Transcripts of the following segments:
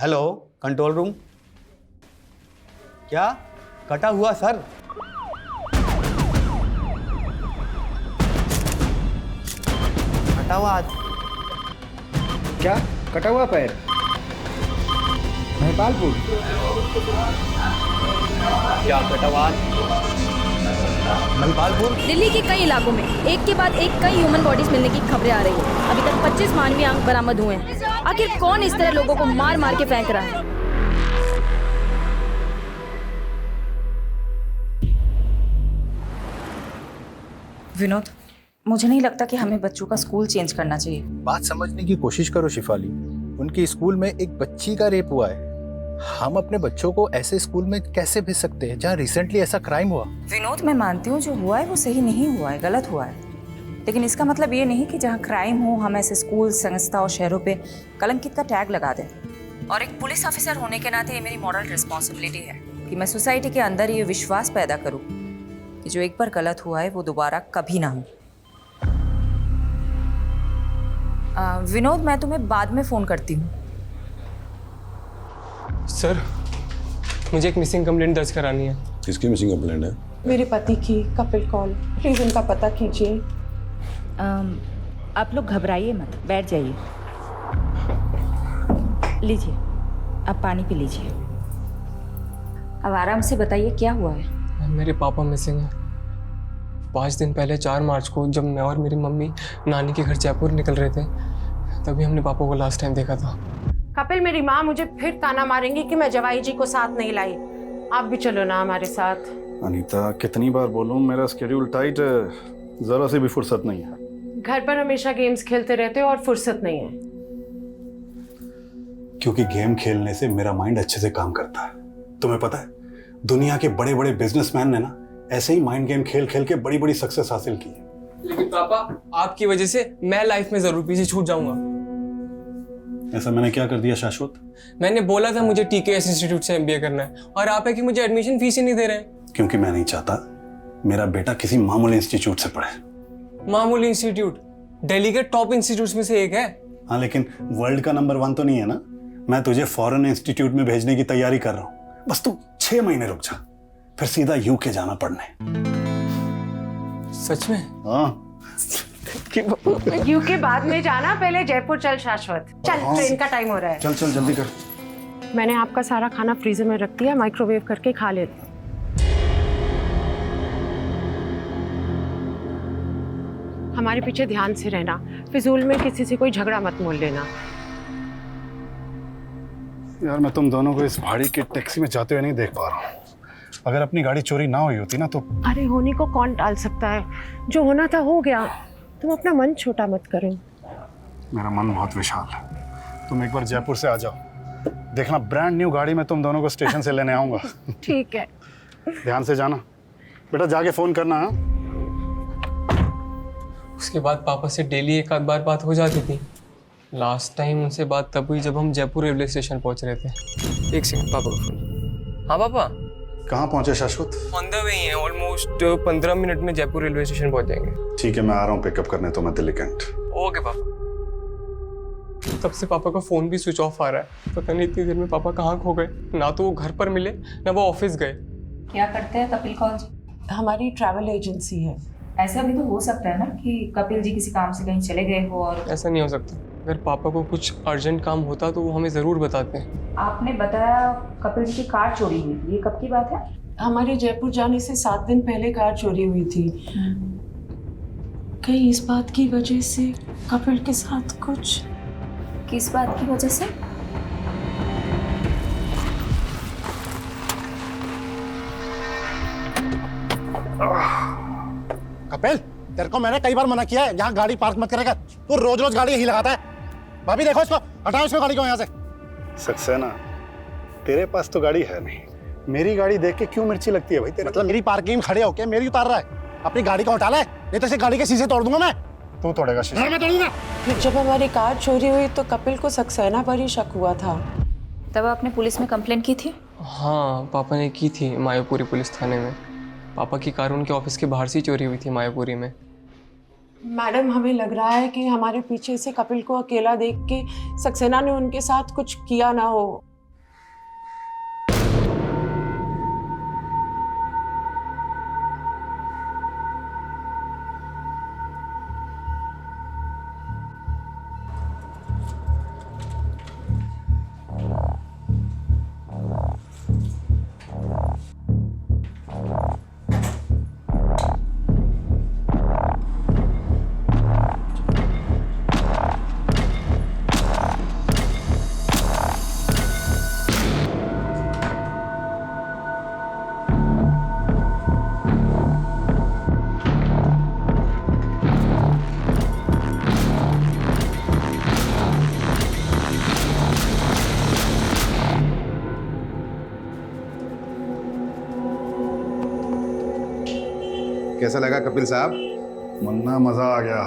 Hello control room. क्या कटा हुआ सर? कटा हुआ हाथ? क्या कटा हुआ पैर? महिपालपुर। क्या कटा हुआ हाथ? महिपालपुर। दिल्ली के कई इलाकों में एक के बाद एक कई ह्यूमन बॉडीज मिलने की खबरें आ रही हैं। अभी तक 25 मानवीय अंग बरामद हुए हैं। आखिर कौन इस तरह लोगों को मार मार के फेंक रहा है? विनोद, मुझे नहीं लगता कि हमें बच्चों का स्कूल चेंज करना चाहिए। बात समझने की कोशिश करो शिफाली। उनके स्कूल में एक बच्ची का रेप हुआ है। हम अपने बच्चों को ऐसे स्कूल में कैसे भेज सकते हैं जहाँ रिसेंटली ऐसा क्राइम हुआ? विनोद, मैं मानती हूँ जो हुआ है वो सही नहीं हुआ है, गलत हुआ है, लेकिन इसका मतलब ये नहीं कि जहाँ क्राइम हो हम ऐसे स्कूल, संस्था और शहरों पे कलंकित का टैग लगा दें। और एक पुलिस ऑफिसर होने के नाते ये मेरी मॉरल रिस्पॉन्सिबिलिटी है कि मैं सोसाइटी के अंदर ये विश्वास पैदा करूँ कि जो एक बार गलत हुआ है वो दोबारा कभी ना हो। विनोद, मैं तुम्हें बाद में फ़ोन करती हूँ। सर, मुझे एक मिसिंग कंप्लेंट दर्ज करानी है। किसकी मिसिंग कंप्लेंट है? मेरे पति की, कपिल कौल। प्लीज उनका पता कीजिए। आप लोग घबराइए मत, बैठ जाइए। लीजिए, आप पानी पी लीजिए। अब आराम से बताइए क्या हुआ है। मेरे पापा मिसिंग हैं। 5 दिन पहले 4 मार्च को जब मैं और मेरी मम्मी नानी के घर जयपुर निकल रहे थे तभी हमने पापा को लास्ट टाइम देखा था। कपिल, मेरी माँ मुझे फिर ताना मारेंगी कि मैं जवाई जी को साथ नहीं लाई। आप भी चलो ना हमारे साथ। अनीता, कितनी बार बोलूं, मेरा स्केड्यूल टाइट है, जरा सी भी फुर्सत नहीं है। घर पर हमेशा गेम्स खेलते रहते हो और फुर्सत नहीं है। क्योंकि गेम खेलने से मेरा माइंड अच्छे से काम करता है। तुम्हें पता है, दुनिया के बड़े बड़े बिजनेसमैन ने ना ऐसे ही माइंड गेम खेल खेल के बड़ी बड़ी सक्सेस हासिल की है। लेकिन पापा, आपकी वजह से मैं लाइफ में जरूर पीछे छूट जाऊंगा। ऐसा मैंने क्या कर दिया शाश्वत? मैंने बोला था मुझे टीकेएस इंस्टीट्यूट से एमबीए करना है और आप है कि मुझे एडमिशन फीस ही नहीं दे रहे हैं। क्योंकि मैं नहीं चाहता मेरा बेटा किसी मामूली इंस्टीट्यूट से पढ़े। मामूली इंस्टीट्यूट दिल्ली के टॉप इंस्टीट्यूट में से एक है। हाँ, लेकिन वर्ल्ड का नंबर 1 तो नहीं है ना। मैं तुझे फॉरेन इंस्टीट्यूट में भेजने की तैयारी कर रहा हूँ। बस तू 6 महीने रुक जा, फिर सीधा यूके जाना पढ़ने। सच में? हाँ। यूके बाद में जाना, पहले जयपुर चल शाश्वत। चल, ट्रेन का टाइम हो रहा है। चल चल जल्दी कर। मैंने आपका सारा खाना फ्रीजर में रख दिया, माइक्रोवेव करके खा ले। हमारे पीछे ध्यान से रहना, फिजूल में किसी से कोई झगड़ा मत मोल लेना। यार, मैं तुम दोनों को इस भाड़ी की टैक्सी में जाते हुए नहीं देख पा रहा हूँ। अगर अपनी गाड़ी चोरी ना हुई होती ना तो। अरे, होने को कौन टाल सकता है? जो होना था हो गया। तुम अपना मन छोटा मत करो। मेरा मन बहुत विशाल है। तुम एक बार जयपुर से आ जाओ, देखना ब्रांड न्यू गाड़ी में तुम दोनों को स्टेशन से लेने आऊंगा। ठीक है। ध्यान से जाना बेटा, जाके फोन करना। हाँ? उसके बाद पापा से डेली एक आध बार बात हो जाती थी। लास्ट टाइम उनसे बात तब हुई जब हम जयपुर रेलवे स्टेशन पहुंच रहे थे। एक सेकंड, पापा का फोन। हाँ पापा। कहाँ पहुंचे शाश्वत? ऑन द वे हैं, ऑलमोस्ट 15 मिनट में जयपुर रेलवे स्टेशन पहुंच जाएंगे। ठीक है, मैं आ रहा हूँ पिकअप करने तो मैं दिल्ली कैंट। ओके पापा। तब से पापा का फोन भी स्विच ऑफ आ रहा है। पता नहीं इतनी देर में पापा कहाँ खो गए। ना तो वो घर पर मिले ना वो ऑफिस गए। क्या करते हैं कपिल कौल जी? हमारी ट्रैवल एजेंसी है। ऐसा भी तो हो सकता है ना कि कपिल जी किसी काम से कहीं चले गए हो और। ऐसा नहीं हो सकता। अगर पापा को कुछ अर्जेंट काम होता तो वो हमें ज़रूर बताते हैं। आपने बताया कपिल जी की कार चोरी हुई थी, ये कब की बात है? हमारे जयपुर जाने से 7 दिन पहले कार चोरी हुई थी। कहीं इस बात की वजह से कपिल के साथ कुछ। किस बात की वजह से? कपिल, तेरे को मैंने कई बार मना किया है यहाँ गाड़ी पार्क मत करेगा। तू रोज रोज गाड़ी यही लगाता है। भाभी देखो इसको, हटाओ इसको गाड़ी को यहाँ से। सक्सेना, तेरे पास तो गाड़ी है नहीं, मेरी गाड़ी देख के क्यों मिर्ची लगती है भाई तेरे? मतलब मेरी पार्किंग में खड़े होके मेरी उतार रहा है? अपनी गाड़ी को हटा ले, नहीं तो इसे गाड़ी के शीशे तोड़ दूंगा मैं। तू तोड़ेगा शीशे? मैं तोड़ूंगा। जब हमारी कार चोरी हुई तो कपिल को सक्सेना पर ही शक हुआ था। तब आपने पुलिस में कंप्लेंट की थी? हाँ, पापा ने की थी मायापुरी पुलिस थाने में। पापा की कार उनके ऑफिस के बाहर से ही चोरी हुई थी मायापुरी में। मैडम, हमें लग रहा है कि हमारे पीछे से कपिल को अकेला देख के सक्सेना ने उनके साथ कुछ किया ना हो। कैसा लगा कपिल साहब? मुन्ना मजा आ गया।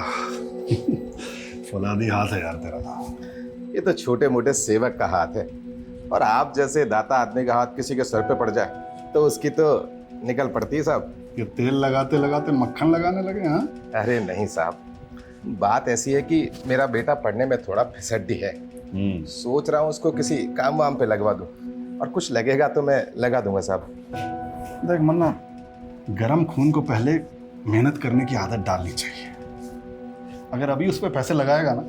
फौलादी हाथ है यार तेरा तो। ये तो छोटे मोटे सेवक का हाथ है, और आप जैसे दाता आदमी का हाथ किसी के सर पे पड़ जाए तो उसकी तो निकल पड़ती है साहब। ये तेल लगाते लगाते मक्खन लगाने लगे हाँ? अरे नहीं साहब, बात ऐसी है कि मेरा बेटा पढ़ने में थोड़ा फिसड्डी है। सोच रहा हूँ उसको किसी काम वाम पे लगवा दूँ, और कुछ लगेगा तो मैं लगा दूंगा साहब। देख मुन्ना, गरम खून को पहले मेहनत करने की आदत डालनी चाहिए। अगर अभी उस पर पैसे लगाएगा ना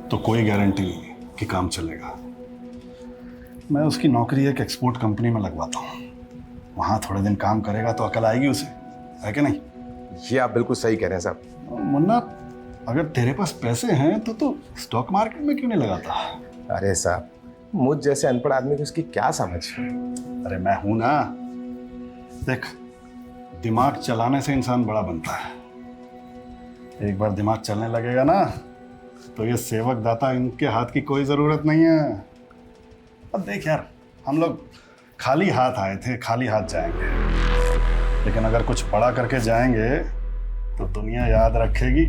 तो कोई गारंटी नहीं कि काम चलेगा। मैं उसकी नौकरी एक एक्सपोर्ट कंपनी में लगवाता हूँ, वहाँ थोड़े दिन काम करेगा तो अकल आएगी उसे, है कि नहीं? ये आप बिल्कुल सही कह रहे हैं साहब। मुन्ना, अगर तेरे पास पैसे हैं तो स्टॉक मार्केट में क्यों नहीं लगाता? अरे साहब, मुझ जैसे अनपढ़ आदमी को इसकी क्या समझ? अरे मैं हूं ना। देख, दिमाग चलाने से इंसान बड़ा बनता है। एक बार दिमाग चलने लगेगा ना तो ये सेवक दाता इनके हाथ की कोई ज़रूरत नहीं है। अब देख यार, हम लोग खाली हाथ आए थे, खाली हाथ जाएंगे, लेकिन अगर कुछ बड़ा करके जाएंगे तो दुनिया याद रखेगी।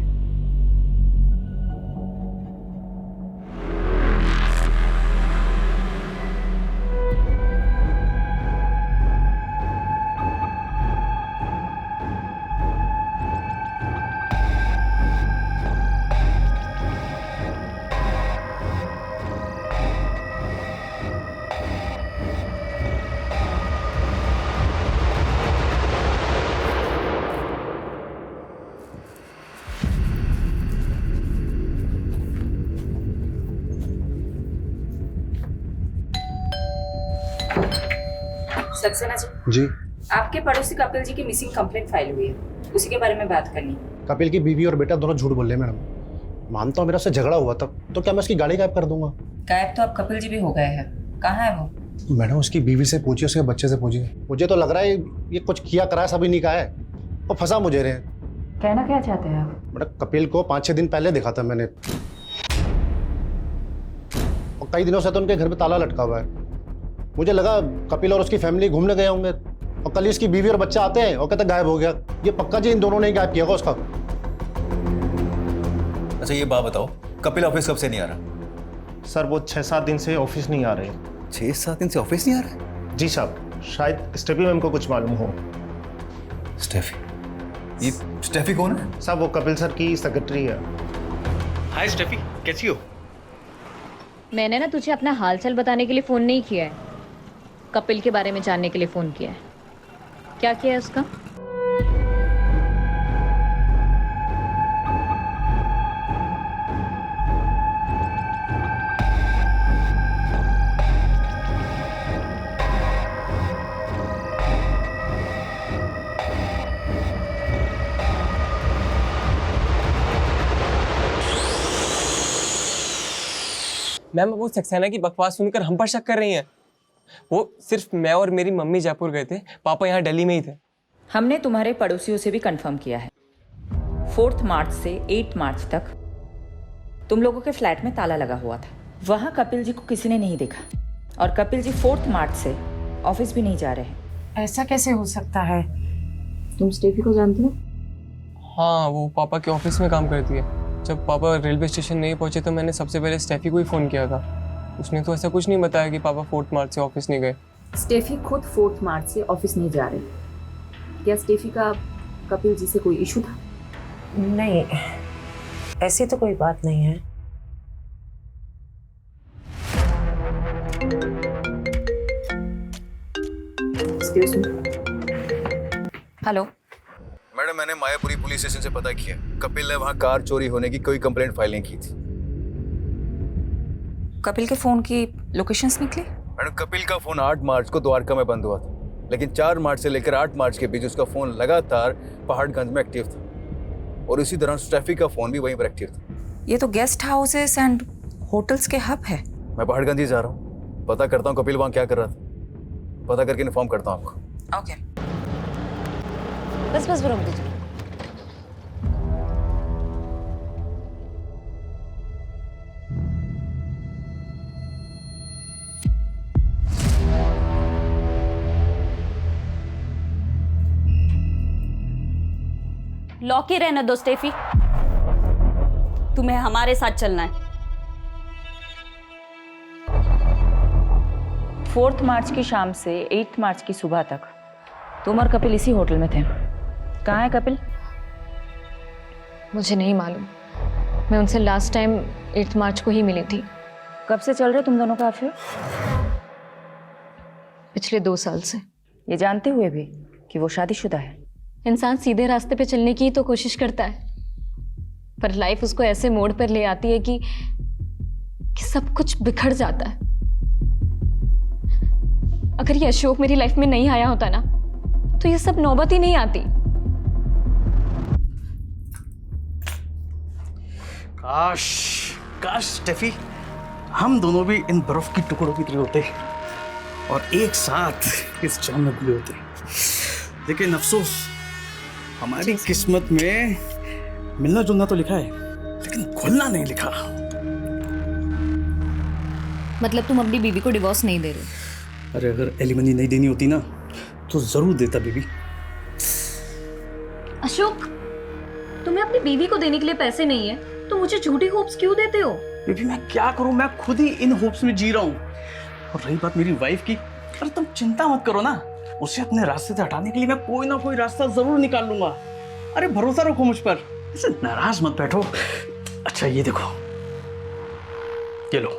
सक्सेना जी, आपके पड़ोसी कपिल जी की मिसिंग कंप्लेंट फाइल हुई है, उसी के बारे में बात करनी। कपिल की बीवी और बेटा दोनों झूठ बोल रहे हैं मैडम। मानता हूँ मेरा उससे झगड़ा हुआ था, तो क्या मैं उसकी गाड़ी गायब कर दूंगा? गायब तो अब कपिल जी भी हो गए हैं, कहाँ है वो? मैडम उसकी बीवी से पूछिए, उसके बच्चे से पूछिए। मुझे तो लग रहा है ये कुछ किया करा सभी नहीं कहा है, और फंसा मुझे रहे। कहना क्या चाहते हैं आप? मैडम कपिल को 5-6 दिन पहले देखा था मैंने, और कई दिनों से तो उनके घर पे ताला लटका हुआ है। मुझे लगा कपिल और उसकी फैमिली घूमने गए होंगे, और कल इसकी बीवी और बच्चा आते हैं और कहते गायब हो गया। ये पक्का जी इन दोनों ने ही गायब किया होगा उसका। अच्छा ये बात बताओ, कपिल ऑफिस कब से नहीं आ रहा? सर वो 6-7 दिन से ऑफिस नहीं आ रहे। 6-7 दिन से ऑफिस नहीं आ रहा? जी साहब, शायद स्टेफी मैम को कुछ मालूम हो। स्टेफी? ये स्टेफी कौन है? साहब वो कपिल सर की सेक्रेटरी है। हाय स्टेफी, कैसी हो? मैंने ना तुझे अपना हालचाल बताने के लिए फ़ोन नहीं किया है, कपिल के बारे में जानने के लिए फ़ोन किया है। क्या किया है उसका? मैम वो सक्सेना की बकवास सुनकर हम पर शक कर रही हैं। वो सिर्फ मैं और मेरी मम्मी जयपुर गए थे, पापा यहाँ दिल्ली में ही थे। हमने तुम्हारे पड़ोसियों से भी कंफर्म किया है, 4 मार्च से 8 मार्च तक तुम लोगों के फ्लैट में ताला लगा हुआ था। वहाँ कपिल जी को किसी ने नहीं देखा, और कपिल जी 4 मार्च से ऑफिस भी नहीं जा रहे हैं। ऐसा कैसे हो सकता है? तुम स्टेफी को जानते हो? हाँ, वो पापा के ऑफिस में काम करती है। जब पापा रेलवे स्टेशन नहीं पहुंचे तो मैंने सबसे पहले स्टेफी को ही फ़ोन किया था। उसने तो ऐसा कुछ नहीं बताया कि पापा 4 मार्च से ऑफिस नहीं गए। स्टेफी खुद 4 मार्च से ऑफिस नहीं जा रही। क्या स्टेफी का कपिल जी से कोई इशू था? नहीं, ऐसी तो कोई बात नहीं है। हेलो मैडम, मैंने मायापुरी पुलिस स्टेशन से पता किया, कपिल ने वहाँ कार चोरी होने की कोई कंप्लेंट फाइल नहीं की थी। कपिल के फोन की लोकेशंस निकली? मैडम कपिल का फोन 8 मार्च को द्वारका में बंद हुआ था, लेकिन 4 मार्च से लेकर 8 मार्च के बीच उसका फोन लगातार पहाड़गंज में एक्टिव था, और इसी दौरान स्टेफी का फोन भी वहीं पर एक्टिव था। ये तो गेस्ट हाउसेस एंड होटल्स के हब है। मैं पहाड़गंज ही जा रहा हूँ, पता करता हूँ कपिल वहाँ क्या कर रहा था, पता करके इन्फॉर्म करता हूँ आपको। ओके। बस रुक दीजिए। लॉक ही रहने दो स्टेफी, तुम्हें हमारे साथ चलना है। 4 मार्च की शाम से 8 मार्च की सुबह तक तुम और कपिल इसी होटल में थे। कहाँ है कपिल? मुझे नहीं मालूम, मैं उनसे लास्ट टाइम 8 मार्च को ही मिली थी। कब से चल रहे तुम दोनों का अफेयर? पिछले 2 साल से। ये जानते हुए भी कि वो शादीशुदा है? इंसान सीधे रास्ते पे चलने की तो कोशिश करता है, पर लाइफ उसको ऐसे मोड़ पर ले आती है कि सब कुछ बिखर जाता है। अगर ये अशोक मेरी लाइफ में नहीं आया होता ना, तो ये सब नौबत ही नहीं आती। काश काश स्टेफी, हम दोनों भी इन बर्फ की टुकड़ों की तरह होते और एक साथ इस जाम में घुले होते। लेकिन अफसोस, हमारी किस्मत में मिलना जुलना तो लिखा है, लेकिन घुलना नहीं लिखा। मतलब तुम अपनी बीवी को डिवोर्स नहीं दे रहे? अरे अगर एलिमनी नहीं देनी होती ना, तो जरूर देता बीबी। अशोक, तुम्हें अपनी बीवी को देने के लिए पैसे नहीं है तो मुझे झूठी होप्स क्यों देते हो? बीबी मैं क्या करूं, मैं खुद ही इन होप्स में जी रहा हूं। और रही बात मेरी वाइफ की, अरे तुम चिंता मत करो ना, उसे अपने रास्ते से हटाने के लिए मैं कोई ना कोई रास्ता जरूर निकाल लूंगा। अरे भरोसा रखो मुझ पर, ऐसे नाराज मत बैठो। अच्छा ये देखो, ये लो,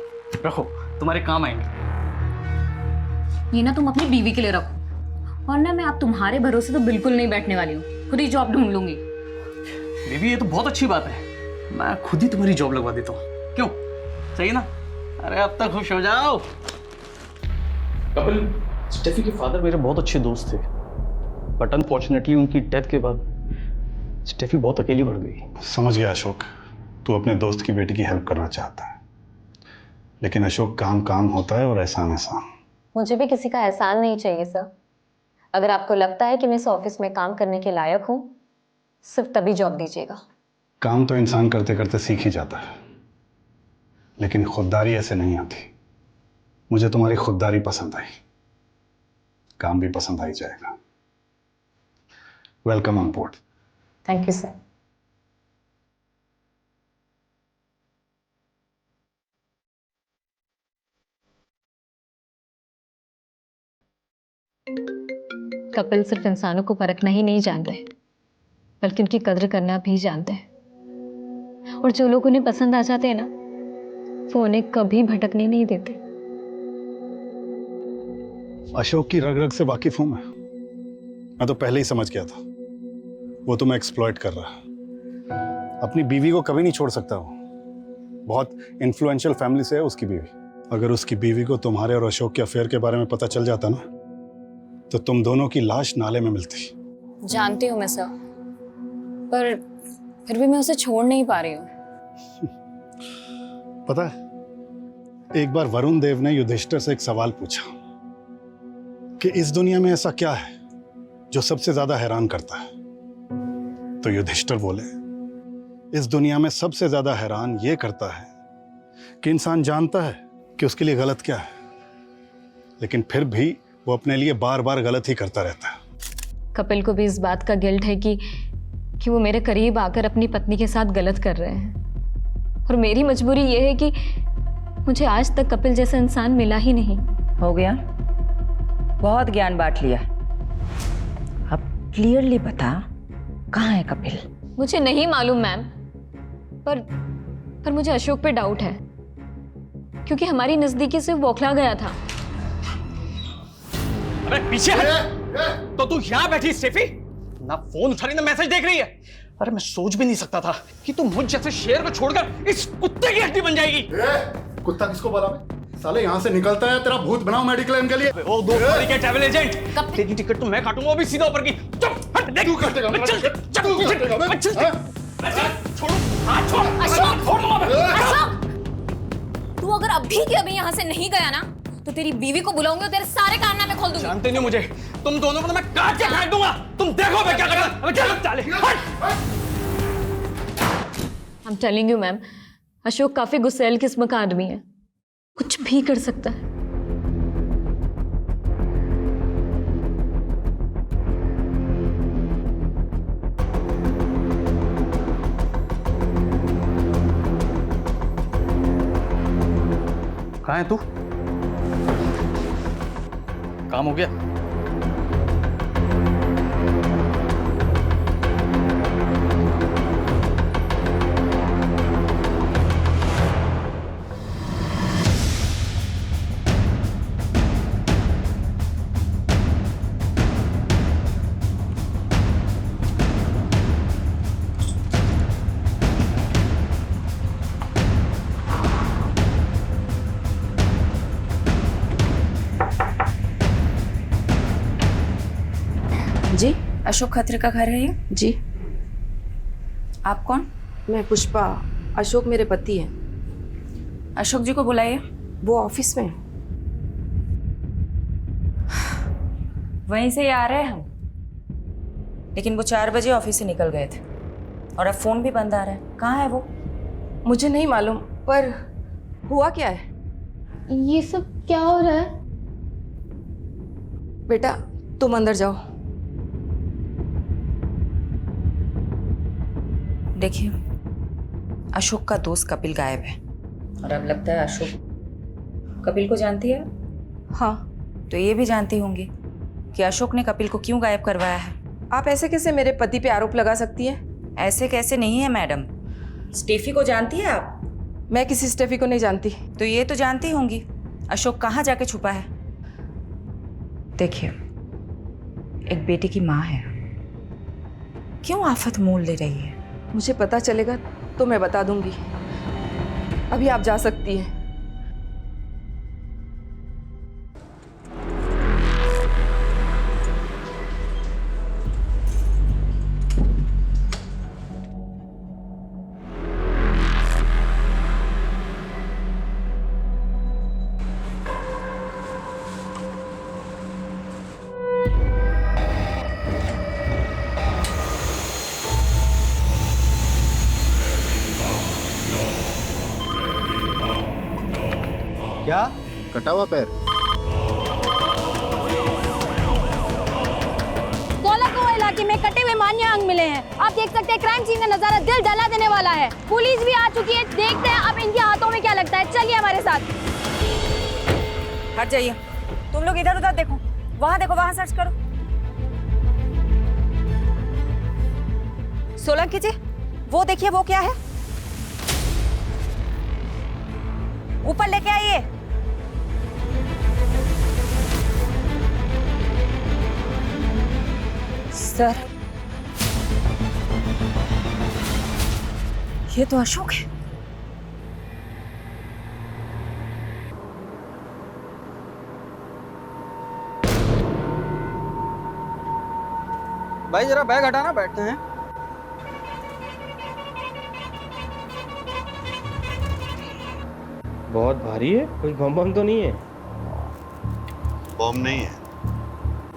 रखो, तुम्हारे काम आएंगे। ये ना तुम अपनी बीवी के लिए रखो, और ना मैं आप तुम्हारे भरोसे तो बिल्कुल नहीं बैठने वाली हूँ, खुद ही जॉब ढूंढ लूंगी। बीबी ये तो बहुत अच्छी बात है, मैं खुद ही तुम्हारी जॉब लगवा देता हूँ, क्यों? सही ना? अरे अब तक खुश हो जाओ। कपिल, स्टेफी के फादर मेरे बहुत अच्छे दोस्त थे, बट अनफॉर्चुनेटली उनकी डेथ के बाद स्टेफी बहुत अकेली पड़ गई। समझ गया अशोक, तू अपने दोस्त की बेटी की हेल्प करना चाहता है, लेकिन अशोक काम काम होता है और एहसान एहसान। मुझे भी किसी का एहसान नहीं चाहिए सर। अगर आपको लगता है कि मैं इस ऑफिस में काम करने के लायक हूँ, सिर्फ तभी जॉब दीजिएगा। काम तो इंसान करते करते सीख ही जाता है, लेकिन खुददारी ऐसे नहीं आती। मुझे तुम्हारी खुददारी पसंद आई, काम भी पसंद आ ही जाएगा। Welcome on board. Thank you sir. Kapil सिर्फ इंसानों को परखना ही नहीं जानते, बल्कि उनकी कद्र करना भी जानते हैं। और जो लोग उन्हें पसंद आ जाते हैं ना, वो उन्हें कभी भटकने नहीं देते। अशोक की रग रग से वाकिफ हूं मैं तो पहले ही समझ गया था वो तुम्हें एक्सप्लॉइट कर रहा है। अपनी बीवी को कभी नहीं छोड़ सकता वो, बहुत इन्फ्लुएंशियल फैमिली से है उसकी बीवी। अगर उसकी बीवी को तुम्हारे और अशोक के अफेयर के बारे में पता चल जाता ना, तो तुम दोनों की लाश नाले में मिलती। जानती हूँ मैं सर, पर फिर भी मैं उसे छोड़ नहीं पा रही हूँ। पता है, एक बार वरुण देव ने युधिष्ठिर से एक सवाल पूछा कि इस दुनिया में ऐसा क्या है जो सबसे ज्यादा हैरान करता है। तो युधिष्ठिर बोले, इस दुनिया में सबसे ज्यादा हैरान ये करता है कि इंसान जानता है कि उसके लिए गलत क्या है, लेकिन फिर भी वो अपने लिए बार बार गलत ही करता रहता है। कपिल को भी इस बात का गिल्ट है कि वो मेरे करीब आकर अपनी पत्नी के साथ गलत कर रहे हैं, और मेरी मजबूरी ये है कि मुझे आज तक कपिल जैसा इंसान मिला ही नहीं। हो गया, बहुत ज्ञान बांट लिया, अब क्लियरली बता कहाँ है कपिल? मुझे नहीं मालूम मैम, पर मुझे अशोक पे डाउट है, क्योंकि हमारी नजदीकी से वो बौखला गया था। अरे पीछे हट! तो तू यहाँ बैठी स्टेफी, ना फोन उठा रही ना मैसेज देख रही है। अरे मैं सोच भी नहीं सकता था कि तू मुझ जैसे शेर को छोड़कर इस कुत्ते की हड्डी बन जाएगी। कुत्ता किसको बोला मैं? साले यहाँ से निकलता है, तेरा भूत बनाओ मेडिक्लेम के लिए। वो दो के ट्रैवल एजेंट, तेरी टिकट तो मैं काटूंगा, वो भी सीधा ऊपर की। चुप हट, देख तू काटेगा, छोड़ो, हाथ छोड़। अशोक, तू अगर अभी के अभी यहाँ से नहीं गया ना, तो तेरी बीवी को बुलाऊंगी और तेरे सारे कारनामे खोल दूंगी। जानते नहीं मुझे, तुम दोनों को तो मैं काट के फेंक दूंगा। तुम देखो मैं क्या करता हूं। अबे चल चाले, I'm telling you ma'am, Ashok काफी गुस्सैल किस्म का आदमी है, कुछ भी कर सकता है। कहाँ है तू? काम हो गया? जी, अशोक खत्री का घर है ये? जी। आप कौन? मैं पुष्पा, अशोक मेरे पति हैं। अशोक जी को बुलाइए। वो ऑफिस में। वहीं से ही आ रहे हैं हम, लेकिन वो 4 बजे ऑफिस से निकल गए थे और अब फोन भी बंद आ रहा है। कहाँ है वो? मुझे नहीं मालूम, पर हुआ क्या है? ये सब क्या हो रहा है? बेटा तुम अंदर जाओ। देखिए, अशोक का दोस्त कपिल गायब है और अब लगता है अशोक कपिल को जानती है। हाँ। तो ये भी जानती होंगी कि अशोक ने कपिल को क्यों गायब करवाया है। आप ऐसे कैसे मेरे पति पे आरोप लगा सकती हैं? ऐसे कैसे नहीं है मैडम। स्टेफी को जानती है आप? मैं किसी स्टेफी को नहीं जानती। तो ये तो जानती होंगी अशोक कहाँ जाके छुपा है। देखिए, एक बेटी की माँ है, क्यों आफत मोल ले रही है? मुझे पता चलेगा तो मैं बता दूंगी। अभी आप जा सकती हैं। क्या? कटा हुआ पैर। कोलाको इलाके में कटे हुए मान्य अंग मिले हैं। आप देख सकते हैं क्राइम सीन का नजारा दिल दहला देने वाला है। पुलिस भी आ चुकी है। देखते हैं अब इनके हाथों में क्या लगता है। चलिए हमारे साथ। हट जाइए, तुम लोग इधर उधर देखो, वहां सर्च करो। सोलंकी जी, वो देखिए, वो क्या है? ऊपर लेके आइए। सर, ये तो अशोक है। भाई जरा बैग हटाना, बैठते हैं। बहुत भारी है, कुछ बम बम तो नहीं है? बम नहीं है,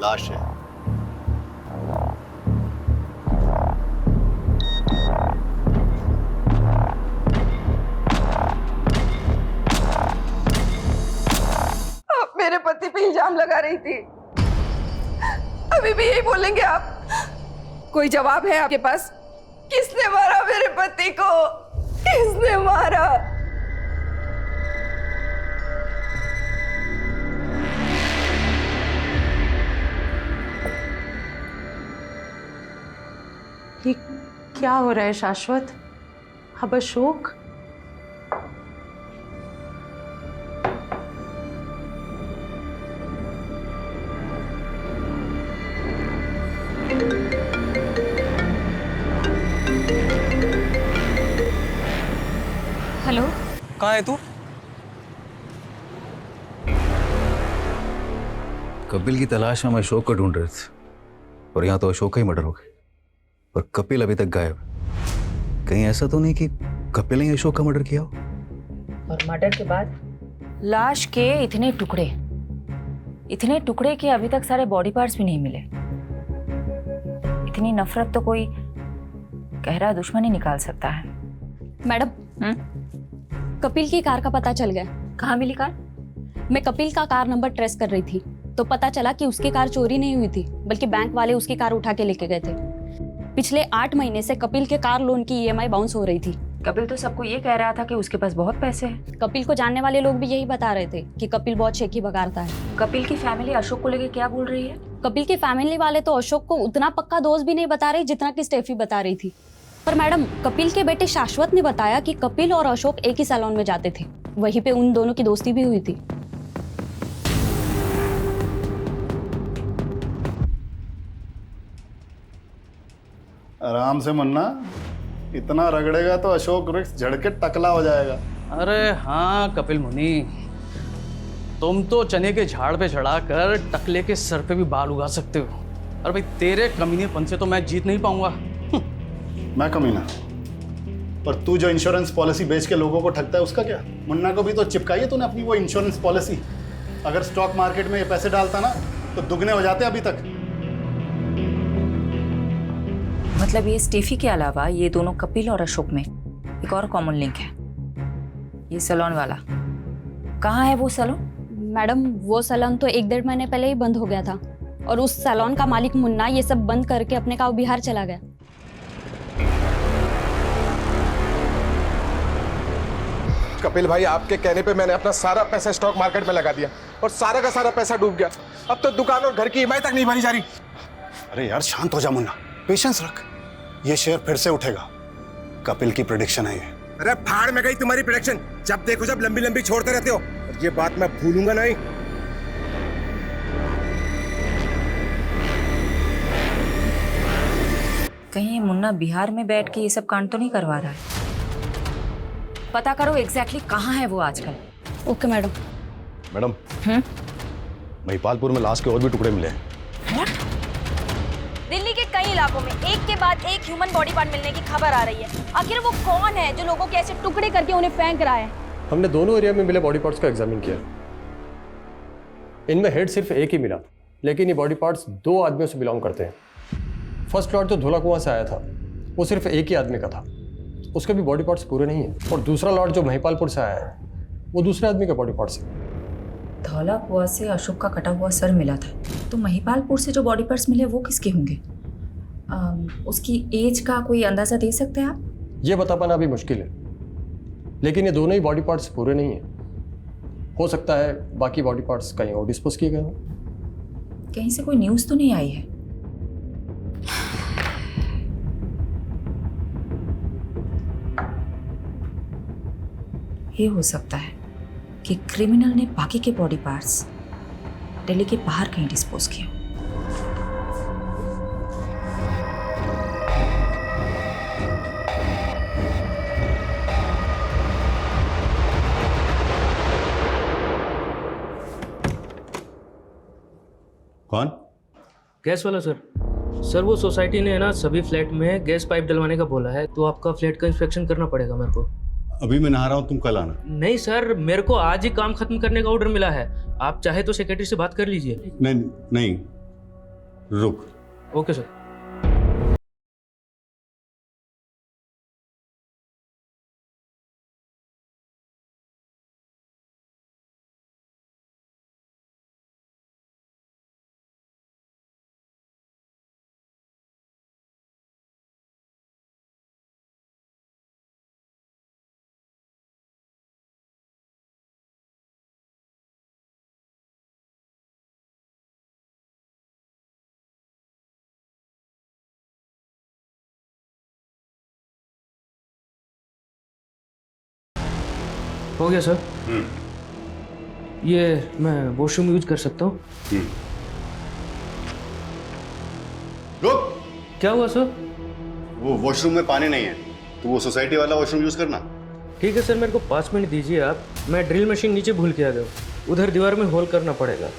लाश है। आप मेरे पति पे इल्जाम लगा रही थी। अभी भी यही बोलेंगे आप? कोई जवाब है आपके पास? किसने मारा मेरे पति को? किसने मारा? ये क्या हो रहा है शाश्वत? अब अशोक? हेलो, कहाँ है तू? कपिल की तलाश में हम अशोक को ढूंढ रहे थे और यहाँ तो अशोक का ही मर्डर हो गया और कपिल अभी तक गायब है। कहीं ऐसा तो नहीं कि कपिल ने अशोक का मर्डर किया हो? और मर्डर के बाद लाश के इतने टुकड़े कि अभी तक सारे बॉडी पार्ट्स भी नहीं मिले। इतनी नफरत तो कोई गहरा दुश्मन ही निकाल सकता है। मैडम, कपिल की कार का पता चल गया। कहाँ मिली कार? मैं कपिल का कार नंबर ट्रेस कर रही थी तो पता चला कि उसकी कार चोरी नहीं हुई थी, बल्कि बैंक वाले उसकी कार उठा के लेके गए थे। पिछले 8 महीने से कपिल के कार लोन की EMI बाउंस हो रही थी। कपिल तो सबको ये कह रहा था कि उसके पास बहुत पैसे हैं। कपिल को जानने वाले लोग भी यही बता रहे थे कि कपिल बहुत शेखी बगाड़ता है। कपिल की फैमिली अशोक को लेके क्या बोल रही है? कपिल की फैमिली वाले तो अशोक को उतना पक्का दोस्त भी नहीं बता रही जितना कि स्टेफी बता रही थी। पर मैडम, कपिल के बेटे शाश्वत ने बताया कि कपिल और अशोक एक ही सैलून में जाते थे, वहीं पे उन दोनों की दोस्ती भी हुई थी। आराम से मुन्ना, इतना रगड़ेगा तो अशोक वृक्ष झड़ के टकला हो जाएगा। अरे हाँ कपिल मुनि, तुम तो चने के झाड़ पे चढ़ाकर टकले के सर पे भी बाल उगा सकते हो। अरे भाई, तेरे कमीनेपन से तो मैं जीत नहीं पाऊंगा। मैं कमीना? पर तू जो इंश्योरेंस पॉलिसी बेच के लोगों को ठगता है उसका क्या? मुन्ना को भी तो चिपकाई है तूने अपनी वो इंश्योरेंस पॉलिसी। अगर स्टॉक मार्केट में ये पैसे डालता ना तो दुगने हो जाते अभी तक। मतलब ये स्टेफी के अलावा ये दोनों कपिल और अशोक में एक और कॉमन लिंक है, ये सैलून वाला। कहाँ है वो सैलून? मैडम, वो सैलून तो 1-1.5 महीने पहले ही बंद हो गया था और उस सैलून का मालिक मुन्ना ये सब बंद करके अपने गाँव बिहार चला गया। कपिल भाई, आपके कहने पे मैंने अपना सारा पैसा स्टॉक मार्केट में लगा दिया और सारा का सारा पैसा डूब गया। अब तो दुकान और घर की ईएमआई तक नहीं भरी जा रही। अरे यार शांत हो जा मुन्ना, पेशेंस रख, ये शेयर फिर से उठेगा। कपिल की प्रेडिक्शन है ये। अरे फाड़ में गई तुम्हारी प्रेडिक्शन, जब देखो जब लंबी लंबी छोड़ते रहते हो, और ये बात मैं भूलूंगा नहीं। कहीं मुन्ना बिहार में बैठ के ये सब कांड तो नहीं करवा रहा है? पता करो एग्जैक्टली कहाँ है वो आजकल। Okay madam. मैडम, महिपालपुर में लाश के और भी टुकड़े मिले हैं। दिल्ली के कई इलाकों में एक के बाद एक ह्यूमन बॉडी पार्ट मिलने की खबर आ रही है। आखिर वो कौन है जो लोगों के ऐसे टुकड़े करके उन्हें फेंक रहा है? हमने दोनों एरिया में मिले बॉडी पार्ट्स का एग्जामिन किया। इनमें हेड सिर्फ एक ही मिला, लेकिन ये बॉडी पार्ट्स 2 आदमियों से बिलोंग करते हैं। फर्स्ट लॉट जो धोला कुआं से आया था वो सिर्फ एक ही आदमी का था, उसके भी बॉडी पार्ट्स पूरे नहीं है। और दूसरा लॉट जो महिपालपुर से आया है वो दूसरे आदमी का बॉडी पार्ट्स है। धौला कुआं से अशोक का कटा हुआ सर मिला था, तो महिपालपुर से जो बॉडी पार्ट्स मिले वो किसके होंगे? उसकी एज का कोई अंदाजा दे सकते हैं आप? ये बता पाना अभी मुश्किल है, लेकिन ये दोनों ही बॉडी पार्ट्स पूरे नहीं है। हो सकता है बाकी बॉडी पार्ट्स कहीं और डिस्पोज किए गए हों। कहीं से कोई न्यूज़ तो नहीं आई है? ये हो सकता है कि क्रिमिनल ने बाकी के बॉडी पार्ट्स दिल्ली के बाहर कहीं डिस्पोज किए। कौन? गैस वाला सर। सर वो सोसाइटी ने ना सभी फ्लैट में गैस पाइप डलवाने का बोला है, तो आपका फ्लैट का इंस्पेक्शन करना पड़ेगा मेरे को। अभी मैं नहा रहा हूँ, तुम कल आना। नहीं सर, मेरे को आज ही काम खत्म करने का ऑर्डर मिला है। आप चाहे तो सेक्रेटरी से बात कर लीजिए। नहीं नहीं, रुक। Okay sir. हो गया सर। ये मैं वॉशरूम यूज कर सकता हूँ? रुक। क्या हुआ सर? वो वॉशरूम में पानी नहीं है, तो वो सोसाइटी वाला वॉशरूम यूज करना। ठीक है सर, मेरे को 5 मिनट दीजिए आप। मैं ड्रिल मशीन नीचे भूल के आ गया, उधर दीवार में होल करना पड़ेगा।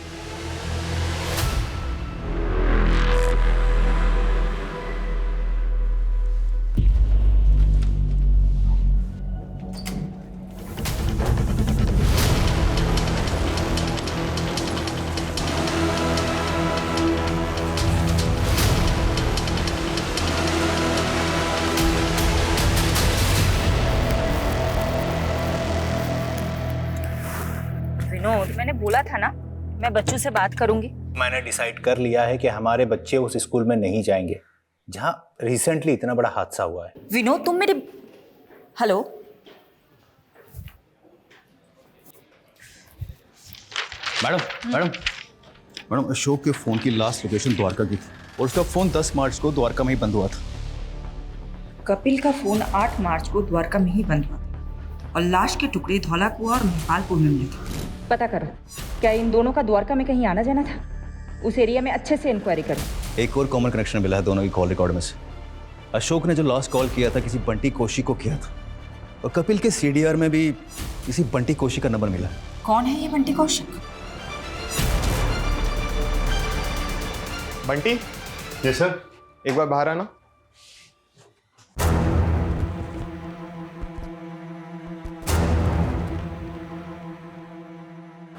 विनोद, मैंने बोला था ना मैं बच्चों से बात करूंगी। मैंने डिसाइड कर लिया है कि हमारे बच्चे उस स्कूल में नहीं जाएंगे जहां रिसेंटली इतना बड़ा हादसा हुआ है। विनोद, तुम मेरे hello, madam madam madam, Ashok के फ़ोन की लास्ट लोकेशन द्वारका की थी और उसका फ़ोन 10 मार्च को द्वारका में ही बंद हुआ था। कपिल का फोन 8 मार्च को द्वारका में ही बंद हुआ था और लाश के टुकड़े धौलाकुआ और महिपालपुर में मिले थे। पता करो, क्या इन दोनों का द्वारका में कहीं आना जाना था? उस एरिया में अच्छे से इंक्वायरी करो। एक और कॉमन कनेक्शन मिला है दोनों की कॉल रिकॉर्ड में से। अशोक ने जो लास्ट कॉल किया था किसी बंटी कोशी को किया था और कपिल के सीडीआर में भी किसी बंटी कोशी का नंबर मिला। कौन है ये बंटी कौशिक? बंटी, जी सर। एक बार बाहर आना।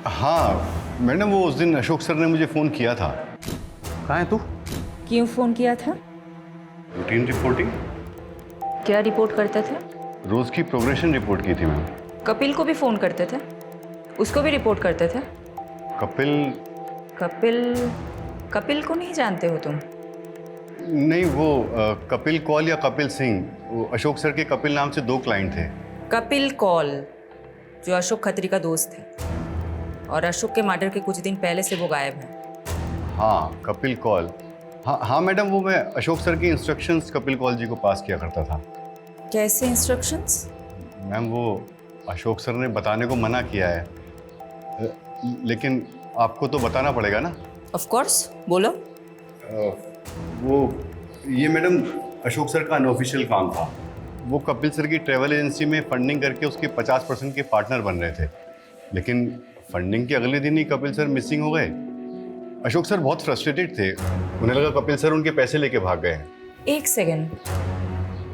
हाँ मैडम, वो उस दिन अशोक सर ने मुझे फ़ोन किया था। कहाँ है तू? क्यों फोन किया था? Routine reporting. क्या रिपोर्ट करते थे? रोज़ की प्रोग्रेशन रिपोर्ट की थी मैम। कपिल को भी फोन करते थे? उसको भी रिपोर्ट करते थे? कपिल कपिल कपिल को नहीं जानते हो तुम? नहीं, वो कपिल कौल या कपिल सिंह, वो अशोक सर के कपिल नाम से 2 क्लाइंट थे। कपिल कौल जो अशोक खत्री का दोस्त है, और अशोक के मर्डर के कुछ दिन पहले से वो गायब है। हाँ, कपिल कौल। हाँ मैडम, वो मैं अशोक सर की इंस्ट्रक्शंस कपिल कौल जी को पास किया करता था। कैसे इंस्ट्रक्शंस? मैम, वो अशोक सर ने बताने को मना किया है, लेकिन आपको तो बताना पड़ेगा ना। ऑफ कोर्स, बोलो। वो ये मैडम अशोक सर का अनऑफिशियल काम था। वो कपिल सर की ट्रैवल एजेंसी में फंडिंग करके उसके 50% के पार्टनर बन रहे थे, लेकिन फंडिंग के अगले दिन ही कपिल सर मिसिंग हो गए। अशोक सर बहुत फ्रस्ट्रेटेड थे, उन्हें लगा कपिल सर उनके पैसे लेके भाग गए हैं। एक सेकंड,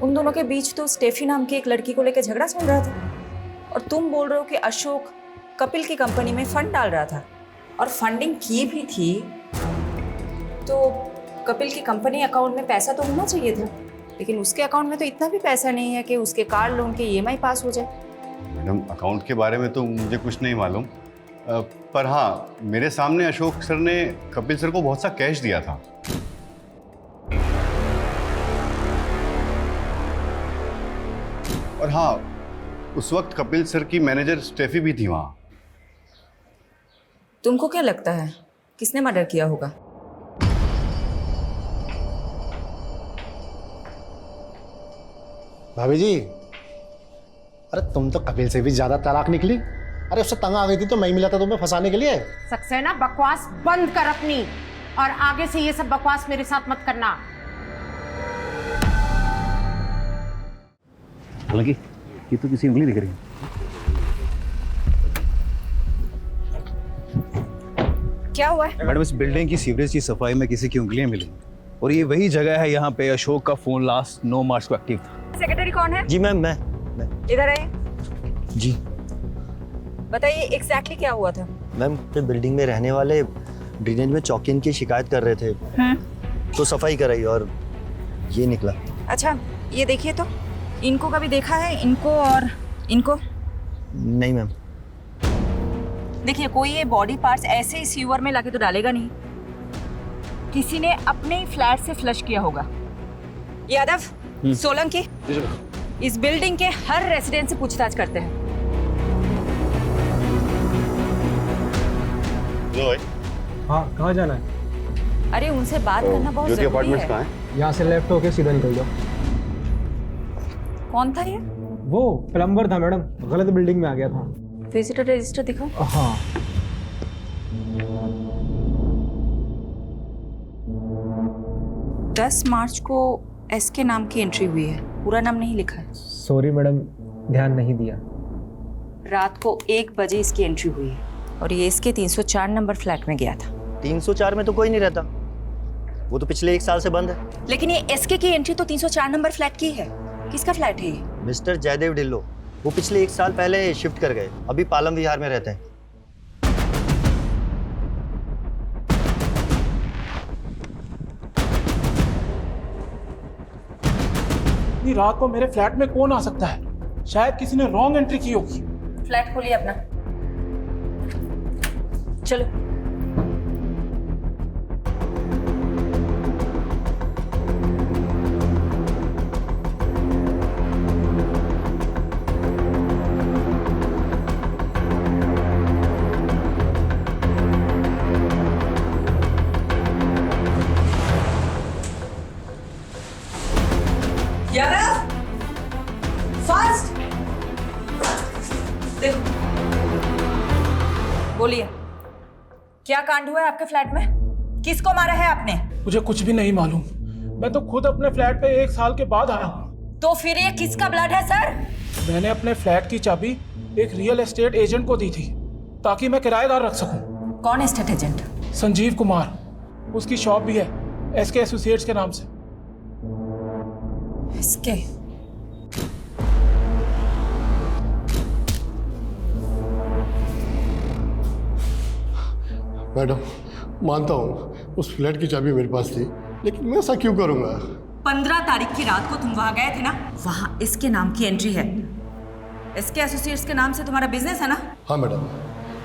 उन दोनों के बीच तो स्टेफी नाम की एक लड़की को लेकर झगड़ा चल रहा था, और तुम बोल रहे हो कि अशोक कपिल की कंपनी में फंड डाल रहा था और फंडिंग की भी थी, तो कपिल की कंपनी अकाउंट में पैसा तो होना चाहिए था, लेकिन उसके अकाउंट में तो इतना भी पैसा नहीं है कि उसके कार लोन के EMI पास हो जाए। मैडम, अकाउंट के बारे में तो मुझे कुछ नहीं मालूम, पर हाँ, मेरे सामने अशोक सर ने कपिल सर को बहुत सा कैश दिया था। और हाँ, उस वक्त कपिल सर की मैनेजर स्टेफी भी थी वहाँ। तुमको क्या लगता है किसने मर्डर किया होगा? भाभी जी, अरे तुम तो कपिल से भी ज्यादा चालाक निकली। अरे उससे तंग आ गई थी तो मैं ही मिला था तुम्हें फंसाने के लिए। सक्सेना, बकवास बंद कर अपनी, और आगे से ये सब बकवास मेरे साथ मत करना। हालांकि ये तो किसी उंगली दिख रही है। क्या हुआ है? मैडम, इस बिल्डिंग की सीवरेज की सफाई में किसी की उंगलियां मिली और ये वही जगह है यहाँ पे अशोक का फोन लास्ट 9 मार्च को एक्टिव था। सेक्रेटरी कौन है? जी मैम, मैं इधर आइए। जी बताइए एग्जैक्टली क्या हुआ था? मैम, तो बिल्डिंग में रहने वाले ड्रेनेज में चौकिन की शिकायत कर रहे थे, तो सफाई कराई और ये निकला। अच्छा, ये देखिए तो, इनको कभी देखा है? इनको और इनको? नहीं मैम। देखिए, कोई ये बॉडी पार्ट्स ऐसे ही सीवर में लाके तो डालेगा नहीं, किसी ने अपने ही फ्लैट से फ्लश किया होगा। यादव, सोलंकी, इस बिल्डिंग के हर रेजिडेंट से पूछताछ करते हैं। हाँ, कहाँ जाना है? अरे उनसे बात करना बहुत जरूरी है। यहाँ से लेफ्ट होके सीधा निकल जाओ। कौन था ये? वो प्लम्बर था मैडम, गलत बिल्डिंग में आ गया था। विजिटर रजिस्टर दिखाओ। हाँ। दस मार्च को SK नाम की एंट्री हुई है, पूरा नाम नहीं लिखा है। सॉरी मैडम, ध्यान नहीं दिया। रात को 1 बजे इसकी एंट्री हुई है और ये SK 304 नंबर फ्लैट में गया था। 304 में तो कोई नहीं रहता, वो तो पिछले 1 साल से बंद है। लेकिन ये SK की एंट्री तो 304 नंबर फ्लैट की है। किसका फ्लैट है ये? मिस्टर जयदेव ढिल्लो, वो पिछले 1 साल पहले शिफ्ट कर गए, अभी पालम विहार में रहते हैं। इतनी रात को मेरे फ्लैट में कौन आ सकता है? शायद किसी ने रॉन्ग एंट्री की होगी। फ्लैट खोलिए अपना, चलो। देखो, बोलिए, क्या कांड हुआ है आपके फ्लैट में? किसको मारा है आपने? मुझे कुछ भी नहीं मालूम। मैं तो खुद अपने फ्लैट पे 1 साल के बाद आया हूँ। तो फिर ये किसका ब्लड है सर? मैंने अपने फ्लैट की चाबी एक रियल एस्टेट एजेंट को दी थी ताकि मैं किराएदार रख सकूं। कौन एस्टेट एजेंट? संजीव कुमार। उसकी शॉप भी है एसके एसोसिएट्स के नाम से। एसके? मैडम, मानता हूँ उस फ्लैट की चाबी मेरे पास थी, लेकिन मैं ऐसा क्यों करूँगा? 15 तारीख की रात को तुम वहां गए थे ना? वहां इसके नाम की एंट्री है। एसके एसोसिएट्स के नाम से तुम्हारा बिजनेस है ना? हाँ मैडम,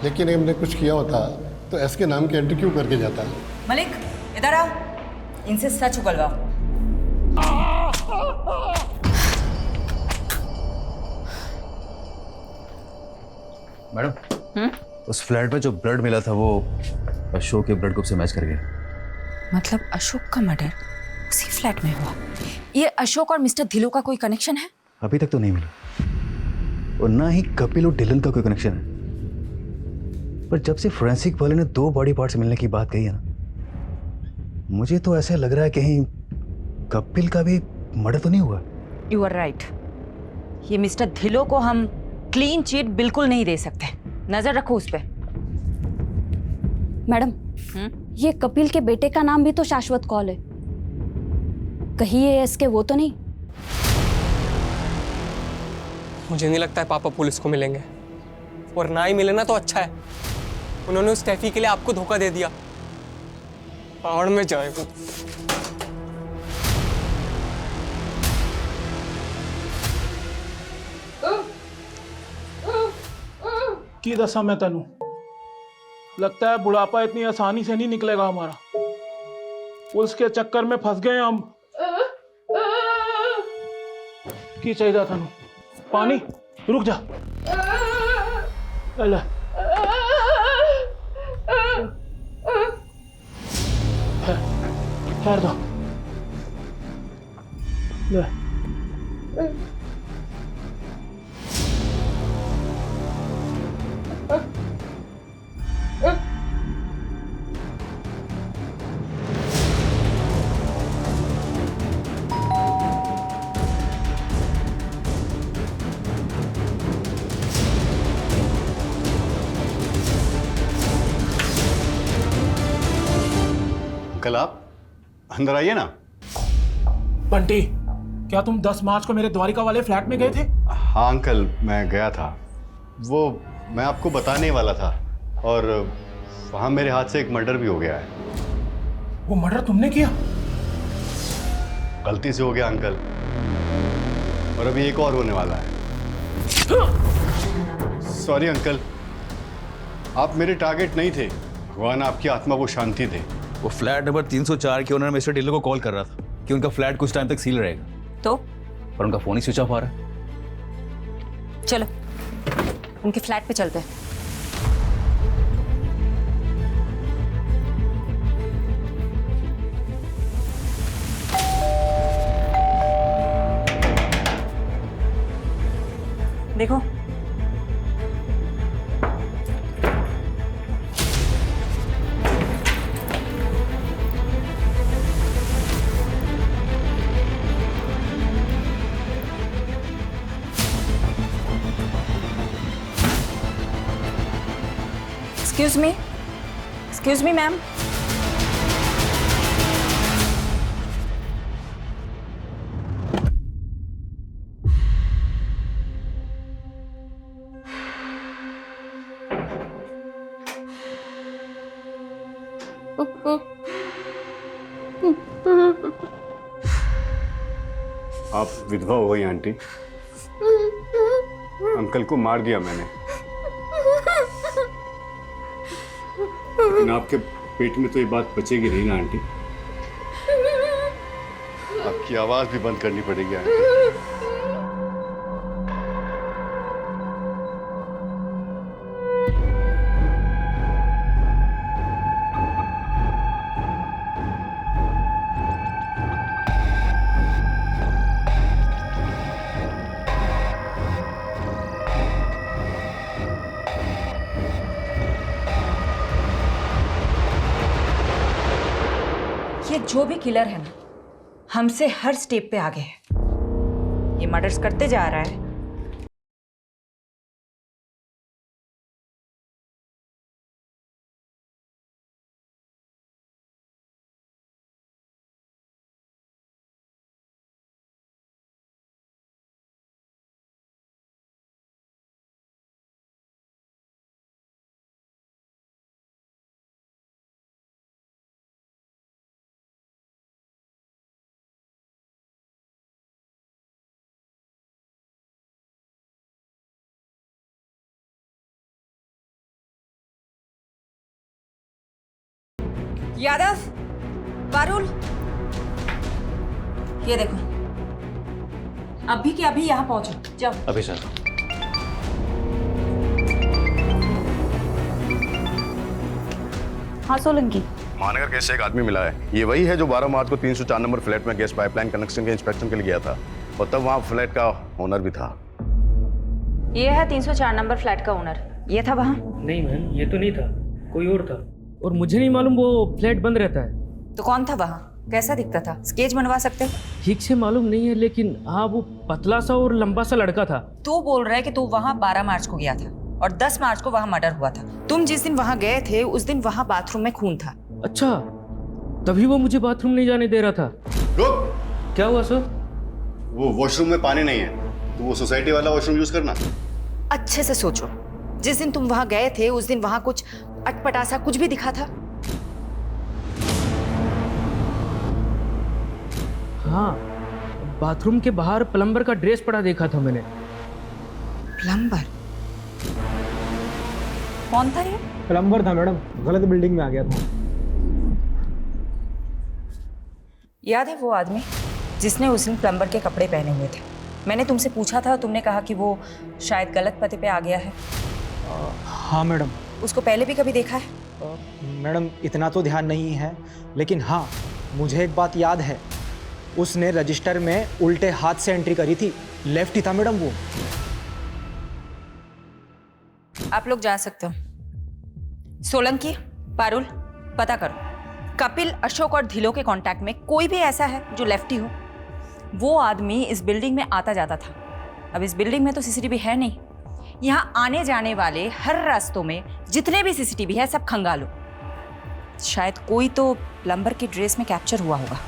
लेकिन हमने कुछ किया होता तो एसके नाम की एंट्री क्यों करके जाता? मलिक, इधर आओ, इनसे सच उगलवाओ। मैडम, उस फ्लैट में जो ब्लड मिला था वो अशोक के ब्लड ग्रुप से मैच कर गया। मतलब अशोक का मर्डर उसी फ्लैट में हुआ? ये अशोक और मिस्टर धिलो का कोई कनेक्शन है? अभी तक तो नहीं मिला, और ना ही कपिल और डिलन का कोई कनेक्शन है। पर जब से फोरेंसिक वाले ने 2 बॉडी पार्ट्स मिलने की बात कही है ना, मुझे तो ऐसा लग रहा है कहीं कपिल का भी मर्डर तो नहीं हुआ। You are right. ये मिस्टर धिलो को हम क्लीन चिट बिल्कुल नहीं दे सकते। नजर रखो उस पे। मैडम, ये कपिल के बेटे का नाम भी तो शाश्वत कौल है। कहीं ये इसके वो तो नहीं? मुझे नहीं लगता है पापा पुलिस को मिलेंगे, और ना ही मिले ना तो अच्छा है। उन्होंने उस टैफी के लिए आपको धोखा दे दिया। पहाड़ में जाए वो। की दसा मैं तेनू, लगता है बुढ़ापा इतनी आसानी से नहीं निकलेगा हमारा। पुलिस के चक्कर में फंस गए हम। की चाहिए तेनू? पानी? रुक जा। ले ठहर दो। ले अंकल, आप अंदर आइए ना। बंटी, क्या तुम 10 मार्च को मेरे द्वारिका वाले फ्लैट में गए थे? हाँ अंकल, मैं गया था। वो मैं आपको बताने वाला था, और वहाँ मेरे हाथ से एक मर्डर भी हो गया है। वो मर्डर तुमने किया? गलती से हो गया अंकल, और अभी एक और होने वाला है। सॉरी अंकल, आप मेरे टारगेट नहीं थे। भगवान आपकी आत्मा को शांति दे। वो फ्लैट नंबर 304 के ओनर मिस्टर ढिल्लो को कॉल कर रहा था कि उनका फ्लैट कुछ टाइम तक सील रहेगा, तो पर उनका फोन ही स्विच ऑफ आ रहा है। चलो उनके फ्लैट पे चलते हैं। देखो, Excuse me, ma'am. आप विधवा हो गई आंटी। अंकल को मार दिया मैंने, लेकिन आपके पेट में तो ये बात बचेगी नहीं ना आंटी। आपकी आवाज भी बंद करनी पड़ेगी आंटी। ये जो भी किलर है ना, हमसे हर स्टेप पे आगे है। ये मर्डर्स करते जा रहा है। यादव, पारुल, ये देखो, अभी के अभी यहाँ पहुंचो, जाओ। अभी सर। हाँ सोलंकी, महानगर केस से एक आदमी मिला है। ये वही है जो 12 मार्च को 304 नंबर फ्लैट में गैस पाइपलाइन कनेक्शन के इंस्पेक्शन के लिए गया था, और तब वहाँ फ्लैट का ओनर भी था। ये है 304 नंबर फ्लैट का ओनर। ये था वहाँ? नहीं मैम, ये तो नहीं था, कोई और था, और मुझे नहीं मालूम वो फ्लैट बंद रहता है। तो कौन था वहाँ? कैसा दिखता था? स्केच बनवा सकते हो? ठीक से मालूम नहीं है, लेकिन हाँ वो पतला सा और लंबा सा लड़का था। तू बोल रहा है कि तू वहाँ 12 मार्च को गया था और 10 मार्च को वहाँ मर्डर हुआ था। तुम जिस दिन वहाँ गए थे उस दिन वहाँ बाथरूम में खून था। अच्छा, तभी वो मुझे बाथरूम नहीं जाने दे रहा था। रुक! क्या हुआ सर? वो वॉशरूम में पानी नहीं है, तो वो सोसाइटी वाला वॉशरूम यूज करना। अच्छे से सोचो, जिस दिन तुम वहाँ गए थे उस दिन वहाँ कुछ अटपटा सा कुछ भी दिखा था? हाँ, बाथरूम के बाहर प्लम्बर का ड्रेस पड़ा देखा था मैंने। प्लम्बर? कौन था ये? प्लम्बर था मैडम, गलत बिल्डिंग में आ गया था। याद है वो आदमी जिसने उस दिन प्लम्बर के कपड़े पहने हुए थे? मैंने तुमसे पूछा था, तुमने कहा कि वो शायद गलत पते पे आ गया है। हाँ मैडम। उसको पहले भी कभी देखा है? मैडम इतना तो ध्यान नहीं है, लेकिन हाँ मुझे एक बात याद है, उसने रजिस्टर में उल्टे हाथ से एंट्री करी थी। लेफ्ट ही था मैडम वो। आप लोग जा सकते हो। सोलंकी, पारुल, पता करो कपिल, अशोक और धिलो के कांटेक्ट में कोई भी ऐसा है जो लेफ्टी हो। वो आदमी इस बिल्डिंग में आता जाता था। अब इस बिल्डिंग में तो सीसीटीवी है नहीं। यहाँ आने जाने वाले हर रास्तों में जितने भी सीसीटीवी है सब खंगालो। शायद कोई तो प्लम्बर के ड्रेस में कैप्चर हुआ होगा।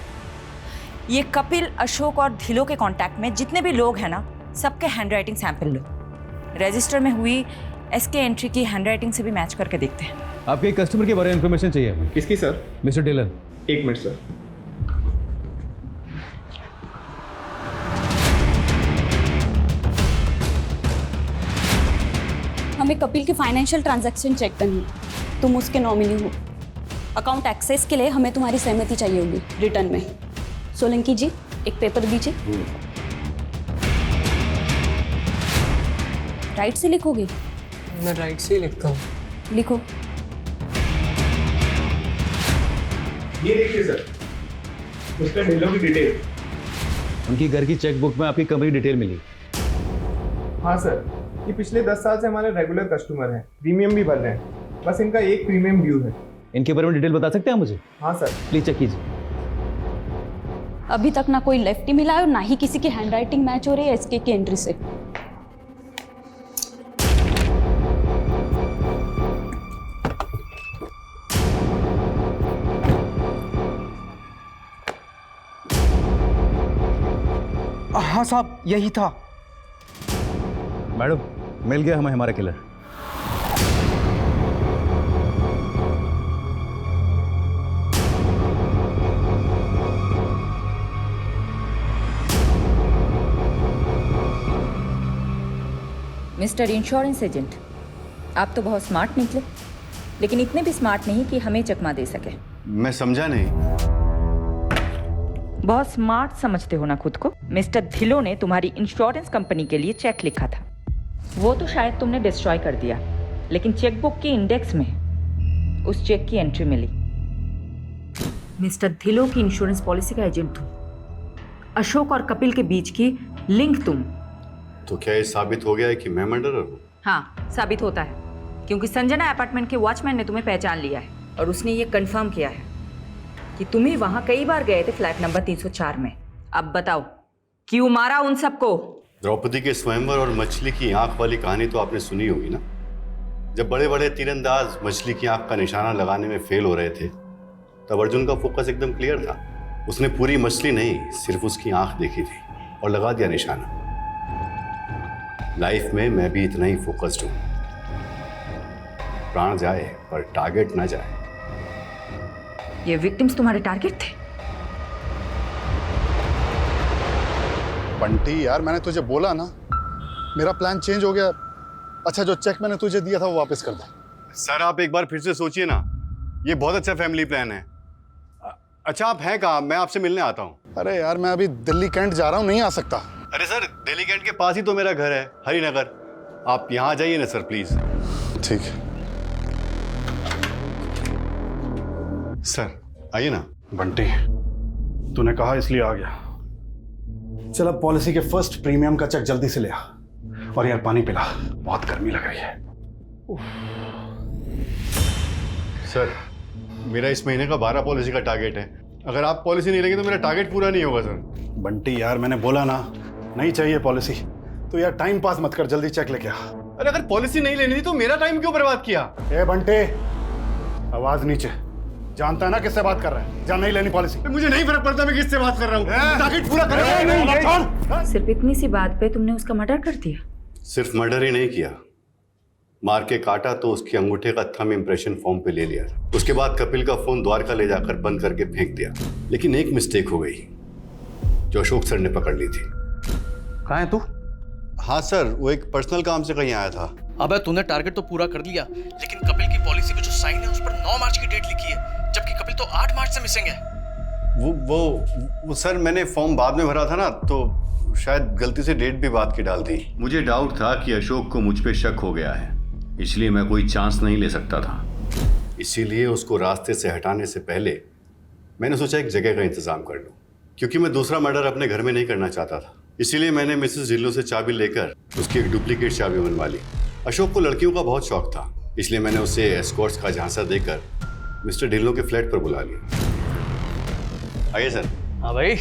ये कपिल, अशोक और धिलो के कांटेक्ट में जितने भी लोग हैं ना, सबके हैंडराइटिंग सैंपल लो। रजिस्टर में हुई एसके एंट्री की हैंडराइटिंग से भी मैच करके देखते हैं। आपके एक कस्टमर के बारे में इंफॉर्मेशन चाहिए हमें। किसकी सर? मिस्टर डिलन। एक मिनट सर। हमें कपिल की फाइनेंशियल ट्रांजैक्शन चेक करनी है। तुम उसके नॉमिनी हो। अकाउंट एक्सेस के लिए हमें तुम्हारी सहमति चाहिए होगी रिटर्न में। सोलंकी जी, एक पेपर दीजिए। राइट से लिखोगे? मैं राइट से ही लिखता हूँ। लिखो। ये देखिए सर, मिस्टर ढिल्लों की डिटेल। उनकी घर की चेकबुक में आपकी कंपनी डिटेल मिली। हाँ सर, ये पिछले 10 साल से हमारे रेगुलर कस्टमर हैं, प्रीमियम भी भर रहे हैं। बस इनका एक प्रीमियम ड्यू है। इनके बारे में डिटेल बता सकते हैं मुझे? हाँ सर। प्लीज चेक कीजिए। अभी तक ना कोई लेफ्टी मिला है और ना ही किसी की हैंडराइटिंग मैच हो रही है एसके की एंट्री से। हाँ साहब, यही था। मैडम, मिल गया हमें हमारा किलर। मिस्टर इंश्योरेंस एजेंट, आप तो बहुत स्मार्ट निकले, लेकिन इतने भी स्मार्ट नहीं कि हमें चकमा दे सके। मैं समझा नहीं। बहुत स्मार्ट समझते हो ना खुद को। मिस्टर धिलो ने तुम्हारी इंश्योरेंस कंपनी के लिए चेक लिखा था। वो तो शायद तुमने डिस्ट्रॉय कर दिया, लेकिन चेकबुक के इंडेक्स में उस चेक की एंट्री मिली। मिस्टर धिलो की इंश्योरेंस पॉलिसी का एजेंट तुम, अशोक और कपिल के बीच की लिंक तुम। तो क्या ये साबित हो गया है कि मैं मर्डरर हूँ? हाँ, साबित होता है, क्योंकि संजना अपार्टमेंट के वॉचमैन ने तुम्हें पहचान लिया है और उसने ये कंफर्म किया है। कि तुम ही वहां कई बार गए थे फ्लैट नंबर 304 में। अब बताओ क्यों मारा उन सबको? द्रौपदी के स्वयंवर और मछली की आंख वाली कहानी तो आपने सुनी होगी ना। जब बड़े बड़े तीरंदाज मछली की आंख का निशाना लगाने में फेल हो रहे थे तब अर्जुन का फोकस एकदम क्लियर था। उसने पूरी मछली नहीं, सिर्फ उसकी आंख देखी थी और लगा दिया निशाना। लाइफ में मैं भी इतना ही फोकस्ड हूं। प्राण जाए पर टारगेट ना जाए। ये विक्टिम्स तुम्हारे टारगेट थे? बंटी यार, मैंने तुझे बोला ना, मेरा प्लान चेंज हो गया। अच्छा, जो चेक मैंने तुझे दिया था वो वापस कर दे। सर आप एक बार फिर से सोचिए ना, ये बहुत अच्छा फैमिली प्लान है। अच्छा आप हैं कहाँ? मैं आपसे मिलने आता हूँ। अरे यार, मैं अभी दिल्ली कैंट जा रहा हूँ, नहीं आ सकता। अरे सर, दिल्ली कैंट के पास ही तो मेरा घर है, हरिनगर। आप यहाँ आ जाइए ना सर प्लीज। ठीक है सर, आइए ना। बंटी, तूने कहा इसलिए आ गया। चल अब पॉलिसी के फर्स्ट प्रीमियम का चेक जल्दी से ले आ। और यार पानी पिला, बहुत गर्मी लग रही है। सर, मेरा इस महीने का 12 पॉलिसी का टारगेट है। अगर आप पॉलिसी नहीं लेंगे तो मेरा टारगेट पूरा नहीं होगा सर। बंटी यार, मैंने बोला ना, नहीं चाहिए पॉलिसी। तो यार टाइम पास मत कर, जल्दी चेक लेके आ। अरे अगर पॉलिसी नहीं लेनी थी तो मेरा टाइम क्यों बर्बाद किया? ए बंटे, आवाज नीचे। जानता है ना किससे बात कर रहा है? जा नहीं लेनी पॉलिसी। मुझे नहीं फर्क पड़ता मैं किससे बात कर रहा हूँ। टारगेट पूरा कर। सिर्फ इतनी सी बात पे तुमने उसका मर्डर कर दिया? सिर्फ मर्डर ही नहीं किया, मार के काटा तो उसके अंगूठे का थंब इंप्रेशन फॉर्म पे ले लिया। उसके बाद कपिल का फोन द्वारका ले जाकर बंद करके फेंक दिया। लेकिन एक मिस्टेक हो गई जो अशोक सर ने पकड़ ली थी। कहाँ है तू? हाँ सर, वो एक पर्सनल काम से कहीं आया था। अबे तूने टारगेट तो पूरा कर लिया, लेकिन कपिल की पॉलिसी पे जो साइन है उस पर 9 मार्च की डेट लिखी है, जबकि कपिल तो 8 मार्च से मिसिंग है। वो सर, मैंने फॉर्म बाद में भरा था ना, तो शायद गलती से डेट भी बाद की डाल दी। मुझे डाउट था कि अशोक को मुझ पे शक हो गया है, इसलिए मैं कोई चांस नहीं ले सकता था। इसीलिए उसको रास्ते से हटाने से पहले मैंने सोचा एक जगह का इंतजाम कर लूं, क्योंकि मैं दूसरा मर्डर अपने घर में नहीं करना चाहता था। इसीलिए मैंने मिसेस ढिल्लों से चाबी लेकर उसकी एक डुप्लीकेट चाबी बनवा ली। अशोक को लड़कियों का बहुत शौक था, इसलिए मैंने उसे एस्कॉर्ट्स का झांसा देकर मिस्टर ढिल्लों के फ्लैट पर बुला लिया। आइए सर। हाँ भाई,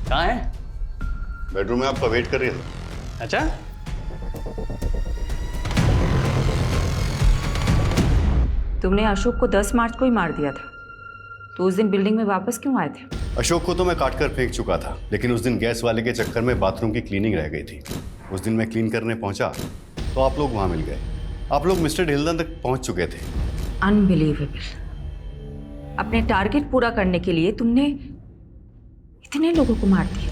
कहाँ है? बेडरूम में आपका वेट कर रही है। अच्छा, तुमने अशोक को 10 मार्च को ही मार दिया था, तो उस दिन बिल्डिंग में वापस क्यों आए थे? अशोक को तो मैं काट कर फेंक चुका था, लेकिन उस दिन गैस वाले के चक्कर में बाथरूम की क्लीनिंग रह गई थी। उस दिन मैं क्लीन करने पहुंचा तो आप लोग वहां मिल गए। आप लोग मिस्टर ढिल्लन तक पहुंच चुके थे। अनबिलीवेबल। अपने टारगेट पूरा करने के लिए तुमने इतने लोगों को मार दिया।